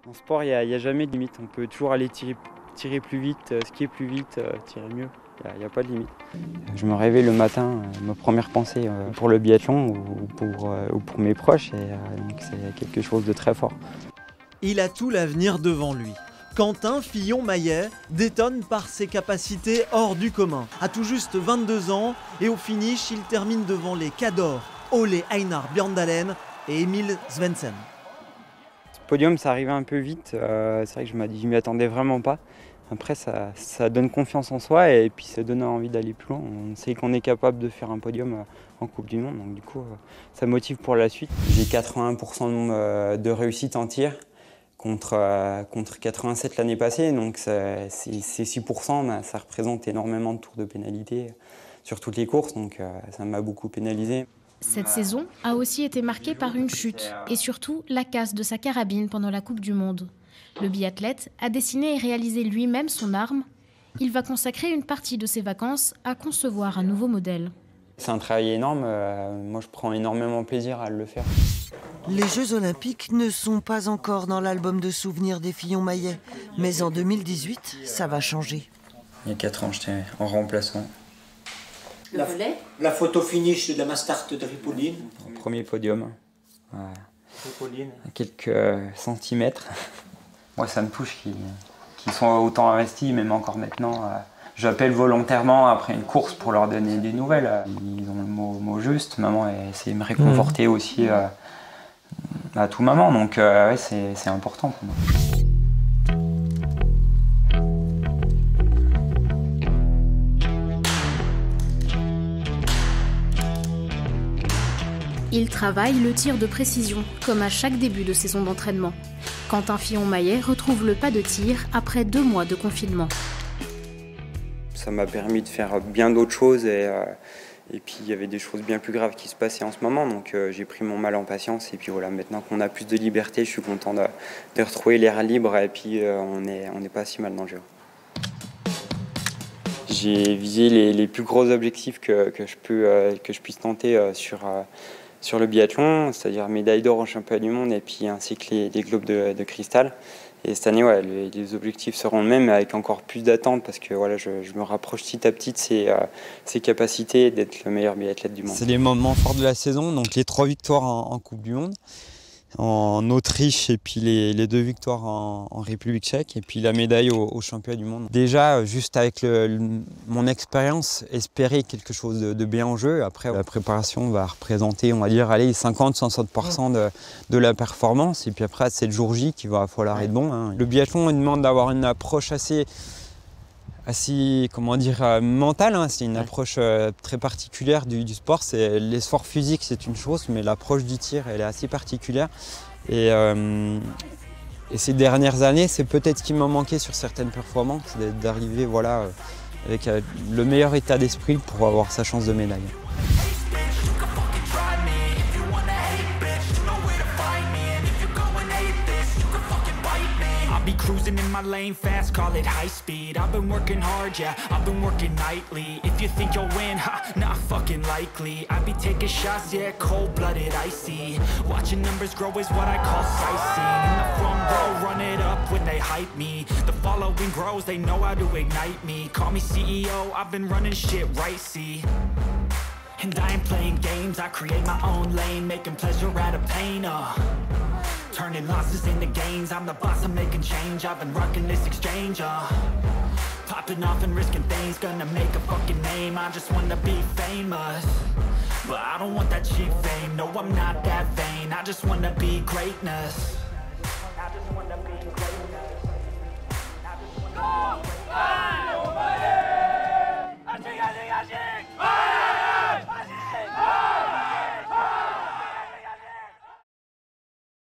En sport, il y a jamais de limite. On peut toujours aller tirer plus vite, skier plus vite, tirer mieux. Il n'y a pas de limite. Je me réveille le matin, ma première pensée pour le biathlon ou pour mes proches, et donc c'est quelque chose de très fort. Il a tout l'avenir devant lui. Quentin Fillon-Maillet détonne par ses capacités hors du commun. À tout juste 22 ans, et au finish, il termine devant les cadors Ole Einar Bjørndalen et Emil Svensson. Ce podium, ça arrivait un peu vite. C'est vrai que je m'y attendais vraiment pas. Après, ça donne confiance en soi et puis ça donne envie d'aller plus loin. On sait qu'on est capable de faire un podium en Coupe du Monde, donc du coup, ça motive pour la suite. J'ai 81% de réussite en tir contre 87 l'année passée, donc c'est 6%, mais ça représente énormément de tours de pénalité sur toutes les courses, donc ça m'a beaucoup pénalisé. Cette saison a aussi été marquée par une chute et surtout la casse de sa carabine pendant la Coupe du Monde. Le biathlète a dessiné et réalisé lui-même son arme. Il va consacrer une partie de ses vacances à concevoir un nouveau modèle. C'est un travail énorme. Moi, je prends énormément plaisir à le faire. Les Jeux Olympiques ne sont pas encore dans l'album de souvenirs des Fillon-Maillet. Mais en 2018, ça va changer. Il y a 4 ans, j'étais en remplaçant. La photo finish de la Mastart de Ripollin. Premier podium. Ripollin. À quelques centimètres. Moi, ça me touche qu'ils soient autant investis, même encore maintenant. J'appelle volontairement après une course pour leur donner des nouvelles. Ils ont le mot juste. Maman essaie de me réconforter aussi à tout moment. Donc, ouais, c'est important pour moi. Il travaille le tir de précision, comme à chaque début de saison d'entraînement. Quentin Fillon-Maillet retrouve le pas de tir après 2 mois de confinement. Ça m'a permis de faire bien d'autres choses et puis il y avait des choses bien plus graves qui se passaient en ce moment, donc j'ai pris mon mal en patience et puis voilà, maintenant qu'on a plus de liberté, je suis content de retrouver l'air libre et puis on n'est pas si mal dans le jeu. J'ai visé les plus gros objectifs que je puisse tenter sur le biathlon, c'est-à-dire médaille d'or au championnat du monde et puis ainsi que les globes de cristal. Et cette année, ouais, les objectifs seront les mêmes, mais avec encore plus d'attente parce que voilà, je me rapproche petit à petit de ces capacités d'être le meilleur biathlète du monde. C'est les moments forts de la saison, donc les 3 victoires en Coupe du Monde, en Autriche et puis les 2 victoires en République tchèque et puis la médaille au championnat du monde. Déjà, juste avec mon expérience, espérer quelque chose de bien en jeu. Après, la préparation va représenter, on va dire, 50-60% de la performance. Et puis après, c'est le jour J qu'il va falloir être bon. Hein. Le biathlon, il demande d'avoir une approche assez comment dire, mentale, hein. C'est une approche très particulière du sport. L'effort physique, c'est une chose, mais l'approche du tir, elle est assez particulière. Et ces dernières années, c'est peut-être ce qui m'a manqué sur certaines performances, d'arriver voilà, avec le meilleur état d'esprit pour avoir sa chance de médaille. Cruising in my lane fast, call it high speed. I've been working hard, yeah, I've been working nightly. If you think you'll win, ha, not fucking likely. I be taking shots, yeah, cold-blooded, icy. Watching numbers grow is what I call sightseeing. In the front row, run it up when they hype me. The following grows, they know how to ignite me. Call me CEO, I've been running shit right, see. And I ain't playing games, I create my own lane, making pleasure out of pain, turning losses into gains, I'm the boss, I'm making change. I've been rocking this exchange, popping off and risking things, gonna make a fucking name. I just wanna be famous, but I don't want that cheap fame. No, I'm not that vain, I just wanna be greatness. I just wanna be greatness. I just wanna be greatness.